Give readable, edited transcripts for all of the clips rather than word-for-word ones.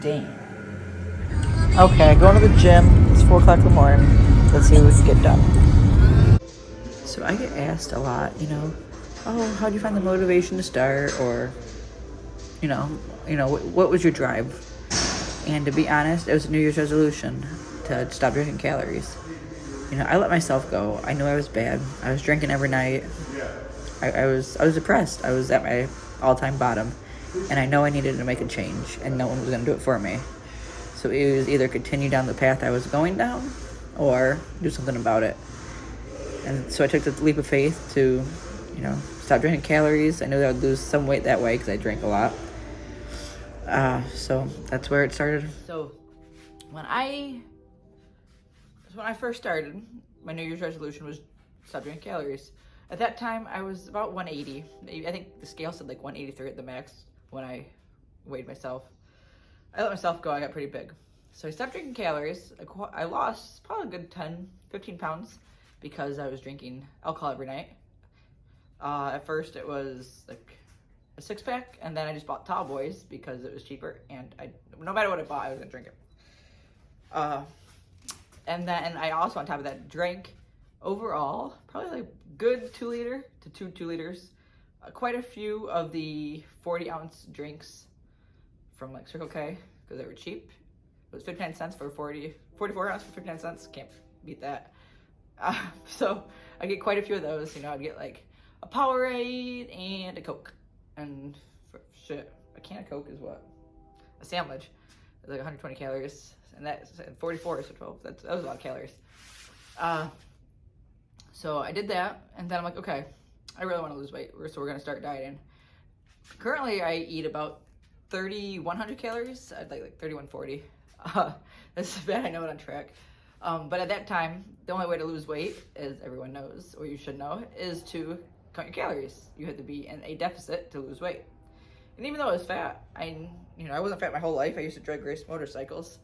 Dang. Okay, going to the gym. It's 4 o'clock in the morning. Let's see what we can get done. So I get asked a lot, oh, how do you find the motivation to start? Or, what was your drive? And to be honest, it was a New Year's resolution to stop drinking calories. I let myself go. I knew I was bad. I was drinking every night. I was depressed. I was at my all-time bottom, and I know I needed to make a change, and no one was going to do it for me. So it was either continue down the path I was going down, or do something about it. And so I took the leap of faith to, stop drinking calories. I knew that I would lose some weight that way because I drank a lot. So that's where it started. So when I first started, my New Year's resolution was stop drinking calories. At that time, I was about 180. I think the scale said like 183 at the max when I weighed myself. I let myself go. I got pretty big. So I stopped drinking calories. I lost probably a good 10, 15 pounds because I was drinking alcohol every night. At first, it was like a 6-pack, and then I just bought Tall Boys because it was cheaper, and no matter what I bought, I was going to drink it. And then I also, on top of that, drank overall probably like good 2 liter to 2 liters. Quite a few of the 40-ounce drinks from like Circle K because they were cheap. It was 59 cents for 44 ounce for 59 cents. Can't beat that. So I get quite a few of those. I'd get like a Powerade and a Coke. And a can of Coke is what? A sandwich. It's like 120 calories. And that's 44, so 12. That was a lot of calories. So I did that, and then I'm like, okay, I really want to lose weight, so we're going to start dieting. Currently, I eat about 3,100 calories. I'd like 3,140. That's bad, I know it on track. But at that time, the only way to lose weight, as everyone knows, or you should know, is to count your calories. You had to be in a deficit to lose weight. And even though I was fat, I wasn't fat my whole life. I used to drag race motorcycles.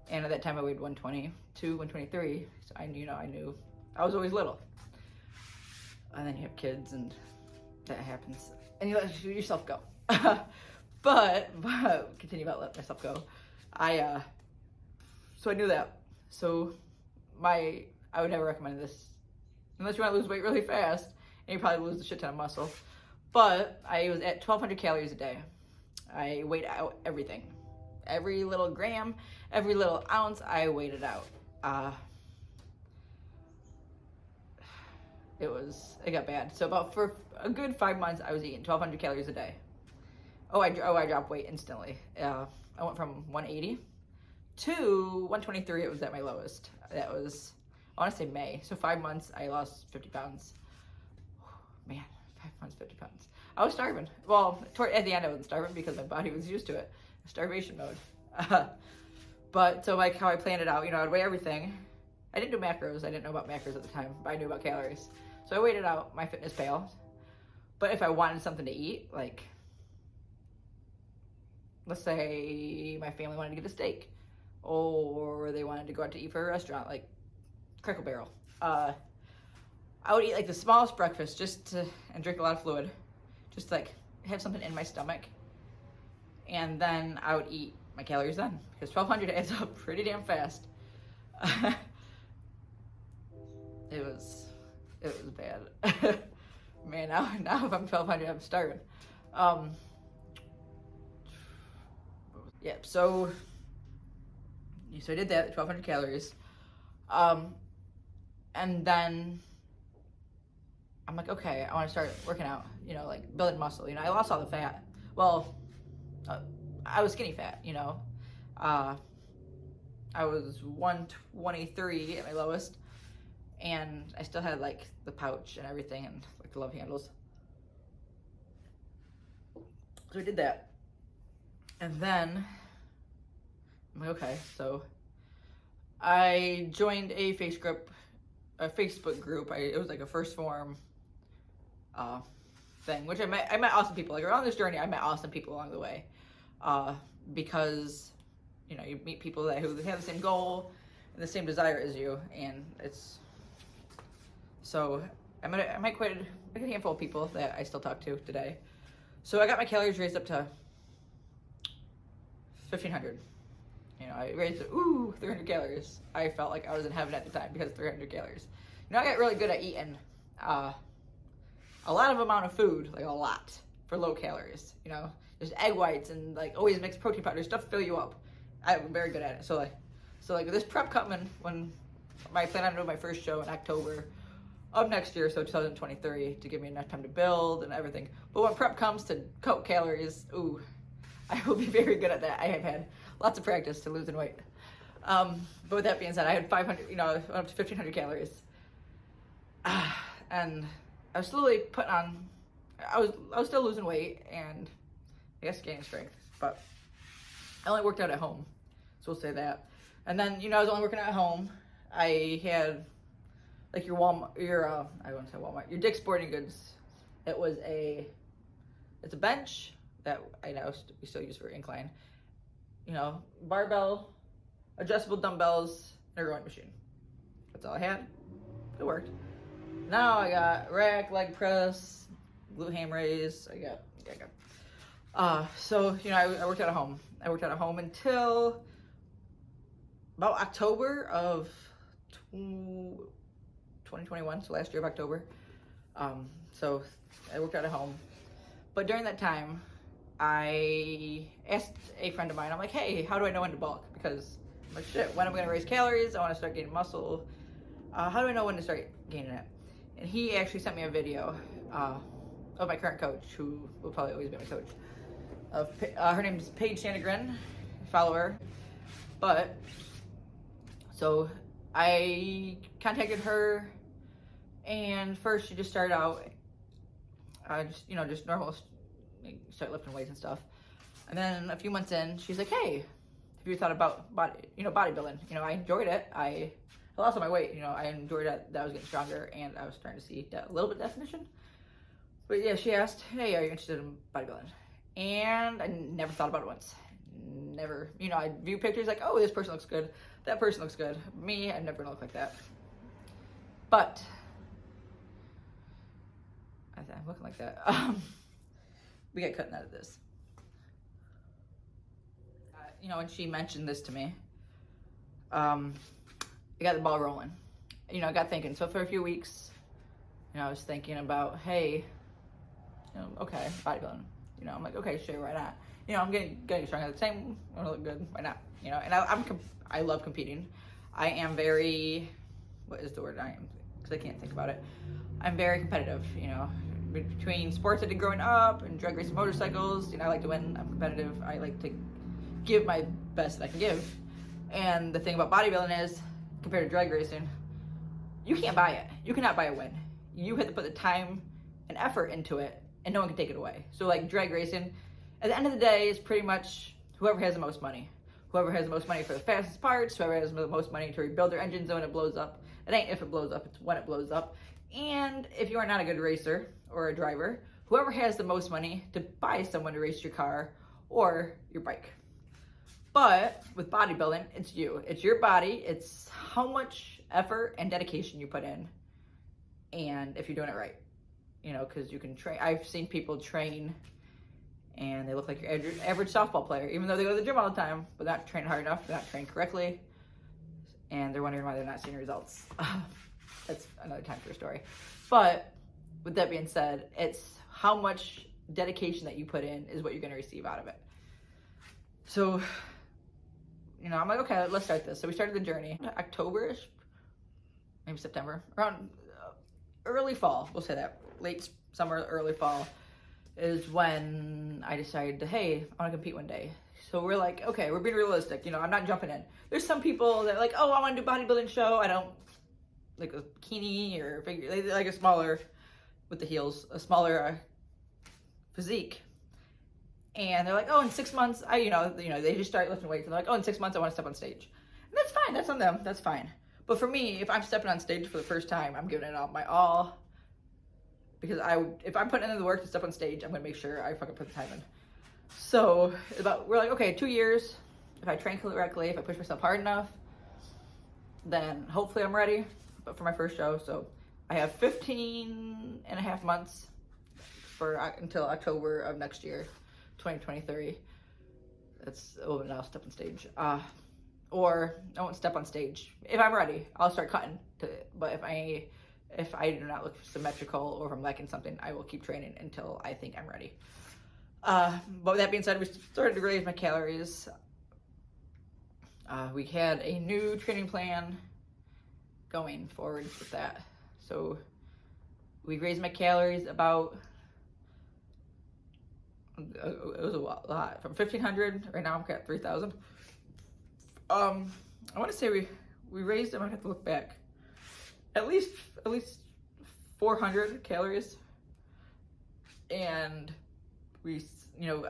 And at that time, I weighed 122, 123. So I knew I was always little. And then you have kids, and that happens. And you let yourself go. but continue about letting myself go. So I knew that. So I would never recommend this unless you want to lose weight really fast, and you probably lose a shit ton of muscle. But I was at 1,200 calories a day. I weighed out everything. Every little gram, every little ounce, I weighed it out. It got bad. So for a good 5 months, I was eating 1,200 calories a day. I dropped weight instantly. I went from 180 to 123. It was at my lowest. That was, I want to say May. So 5 months, I lost 50 pounds. Man, 5 months, 50 pounds. I was starving. Well, at the end, I wasn't starving because my body was used to it. Starvation mode. But so like how I planned it out, I'd weigh everything. I didn't do macros. I didn't know about macros at the time, but I knew about calories. So I weighed it out, MyFitnessPal. But if I wanted something to eat, like, let's say my family wanted to get a steak, or they wanted to go out to eat for a restaurant, like Crackle Barrel. I would eat like the smallest breakfast and drink a lot of fluid, just to, like, have something in my stomach. And then I would eat my calories then, because 1,200 adds up pretty damn fast. It was bad. Man, now if I'm 1,200, I'm starving. Yeah, so I did that, 1,200 calories. And then I'm like, okay, I want to start working out, like building muscle. I lost all the fat. Well, I was skinny fat, I was 123 at my lowest, and I still had like the pouch and everything and like the love handles. So I did that. And then I'm like, okay, so I joined a Facebook group. It was like a first form thing, which I met awesome people. Like around this journey, I met awesome people along the way. Because you meet people who have the same goal and the same desire as you, and I met quite a handful of people that I still talk to today. So I got my calories raised up to 1,500. You know, I raised it, 300 calories. I felt like I was in heaven at the time because 300 calories. You know, I got really good at eating a lot of amount of food, like a lot, for low calories. You know, just egg whites and like always mixed protein powder, stuff to fill you up. I'm very good at it. So like this prep coming when I plan on doing my first show in October of next year, so 2023, to give me enough time to build and everything. But when prep comes to count calories, I will be very good at that. I have had lots of practice to losing weight. But with that being said, I had 500, you know, up to 1,500 calories. And I was slowly putting on, I was still losing weight and I guess gaining strength, but I only worked out at home. So we'll say that. And then, you know, I was only working at home. I had like your Walmart, I wouldn't say Walmart, your Dick's Sporting Goods. It's a bench that I know we still use for incline. You know, barbell, adjustable dumbbells, and a rowing machine. That's all I had. It worked. Now I got rack, leg press, glute ham raise. So, you know, I worked out at home. I worked out at home until about October of 2021, so last year of October. So I worked out at home. But during that time, I asked a friend of mine, I'm like, hey, how do I know when to bulk? Because I'm like, shit, when am I going to raise calories? I want to start gaining muscle. How do I know when to start gaining it? And he actually sent me a video of my current coach, who will probably always be my coach. Her name is Paige Sandegren, follow her. But, so I contacted her, and first she just started out, just normal, start lifting weights and stuff. And then a few months in, she's like, hey, have you thought about bodybuilding? You know, I enjoyed it. I lost all my weight. You know, I enjoyed it, that I was getting stronger, and I was starting to see a little bit of definition. But yeah, she asked, hey, are you interested in bodybuilding? And I never thought about it once. Never. You know, I view pictures like, oh, this person looks good. That person looks good. Me, I'm never gonna look like that. But I'm looking like that. We get cutting out of this. You know, when she mentioned this to me, I got the ball rolling. You know, I got thinking. So for a few weeks, you know, I was thinking about, hey, you know, okay, bodybuilding. You know, I'm like, okay, sure, why not? You know, I'm getting stronger. The same, I want to look good. Why not? You know, and I love competing. I am very, what is the word I am? Because I can't think about it. I'm very competitive. You know, between sports I did growing up and drag racing motorcycles. You know, I like to win. I'm competitive. I like to give my best that I can give. And the thing about bodybuilding is, compared to drag racing, you can't buy it. You cannot buy a win. You have to put the time and effort into it, and no one can take it away. So like drag racing, at the end of the day, is pretty much whoever has the most money. Whoever has the most money for the fastest parts, whoever has the most money to rebuild their engines when it blows up. It ain't if it blows up, it's when it blows up. And if you are not a good racer or a driver, whoever has the most money to buy someone to race your car or your bike. But with bodybuilding, it's you. It's your body. It's how much effort and dedication you put in. And if you're doing it right. You know, because you can train. I've seen people train and they look like your average softball player, even though they go to the gym all the time, but not train hard enough, they're not trained correctly, and they're wondering why they're not seeing results. That's another time for a story. But with that being said, it's how much dedication that you put in is what you're going to receive out of it. So, you know, I'm like, okay, let's start this. So we started the journey October-ish, maybe September, around early fall, we'll say that. Late summer, early fall is when I decided to, hey, I want to compete one day. So we're like, okay, we're being realistic. You know, I'm not jumping in. There's some people that are like, oh, I want to do a bodybuilding show. I don't like a bikini or figure. They like a smaller, with the heels, a smaller physique. And they're like, oh, in 6 months, they just start lifting weights. And they're like, oh, in 6 months, I want to step on stage. And that's fine. That's on them. That's fine. But for me, if I'm stepping on stage for the first time, I'm giving it all my all. Because if I'm putting in the work to step on stage, I'm going to make sure I fucking put the time in. So we're like, okay, 2 years. If I train correctly, if I push myself hard enough, then hopefully I'm ready. But for my first show, so I have 15 and a half months until October of next year, 2023. That's a little bit, I'll step on stage. Or I won't step on stage. If I'm ready, I'll start cutting. But if I do not look symmetrical or if I'm lacking something, I will keep training until I think I'm ready. But with that being said, we started to raise my calories. We had a new training plan going forward with that. So we raised my calories about, it was a lot, from 1,500, right now I'm at 3,000. I want to say we raised them, I have to look back, at least 400 calories. And we,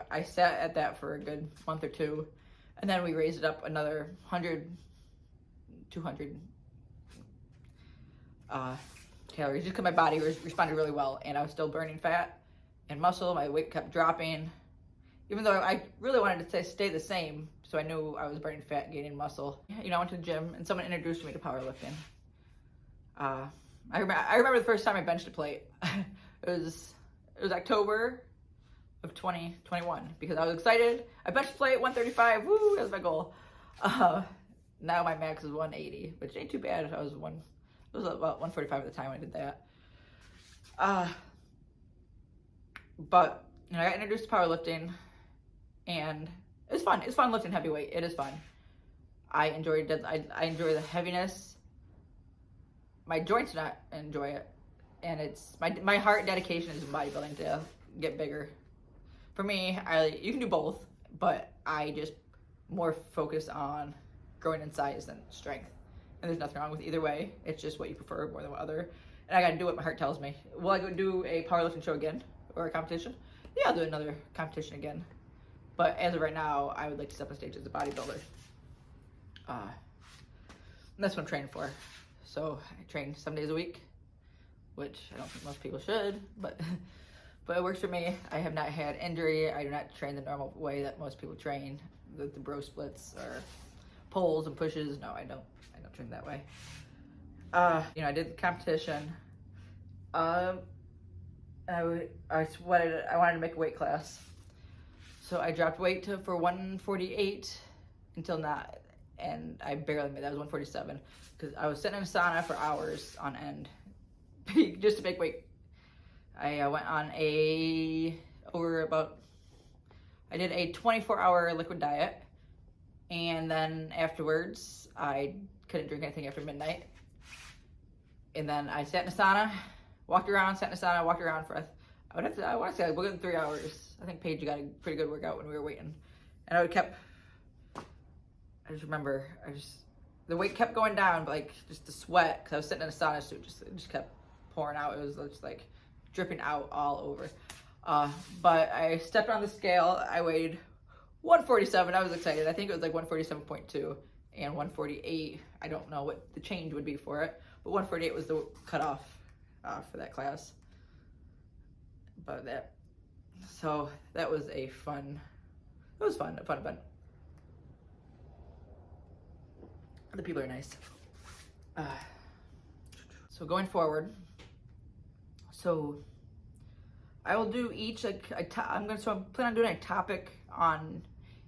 I sat at that for a good month or two. And then we raised it up another 100, 200 calories, just because my body responded really well, and I was still burning fat and muscle. My weight kept dropping, even though I really wanted to stay the same, so I knew I was burning fat and gaining muscle. I went to the gym, and someone introduced me to powerlifting. I remember the first time I benched a plate. It was October of 2021, because I was excited. I benched plate 135, woo, that was my goal. Now my max is 180, which ain't too bad. It was about 145 at the time I did that. But I got introduced to powerlifting, and it's fun. It's fun lifting heavyweight. It is fun. I enjoy the heaviness. My joints do not enjoy it, and it's my heart dedication is bodybuilding to get bigger. For me, you can do both, but I just more focus on growing in size than strength. And there's nothing wrong with either way. It's just what you prefer more than what other. And I gotta do what my heart tells me. Will I go do a powerlifting show again? Or a competition? Yeah, I'll do another competition again. But as of right now, I would like to step on stage as a bodybuilder. And that's what I'm training for. So I train 7 days a week, which I don't think most people should, but it works for me. I have not had injury. I do not train the normal way that most people train, the bro splits or pulls and pushes. No, I don't train that way. I did the competition. I wanted to make a weight class. So I dropped weight for 148 until now, and I barely made that. It was 147 because I was sitting in a sauna for hours on end just to make weight. I went on I did a 24-hour liquid diet, and then afterwards I couldn't drink anything after midnight. And then I sat in a sauna, walked around for, I want to say within 3 hours. I think Paige got a pretty good workout when we were waiting. And I just remember, the weight kept going down, but just the sweat, because I was sitting in a sauna suit, it just kept pouring out. It was just dripping out all over. But I stepped on the scale. I weighed 147. I was excited. I think it was 147.2 and 148. I don't know what the change would be for it, but 148 was the cutoff for that class. But that was a fun event. The people are nice. So going forward, I will do each I'm planning on doing a topic on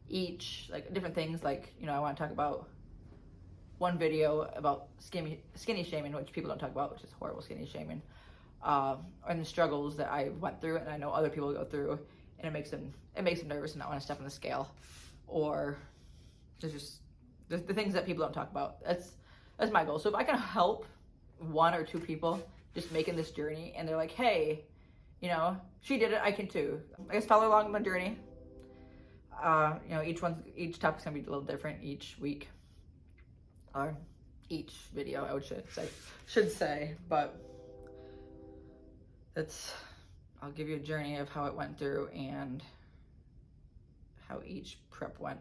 each different things. I want to talk about one video about skinny shaming, which people don't talk about, which is horrible skinny shaming, and the struggles that I went through, and I know other people go through, and it makes them nervous and not want to step on the scale, or there's the things that people don't talk about. That's my goal. So if I can help 1 or 2 people just making this journey, and they're like, hey, she did it, I can too. I guess follow along my journey. Each topic's gonna be a little different each week, or each video, I should say, but I'll give you a journey of how it went through and how each prep went.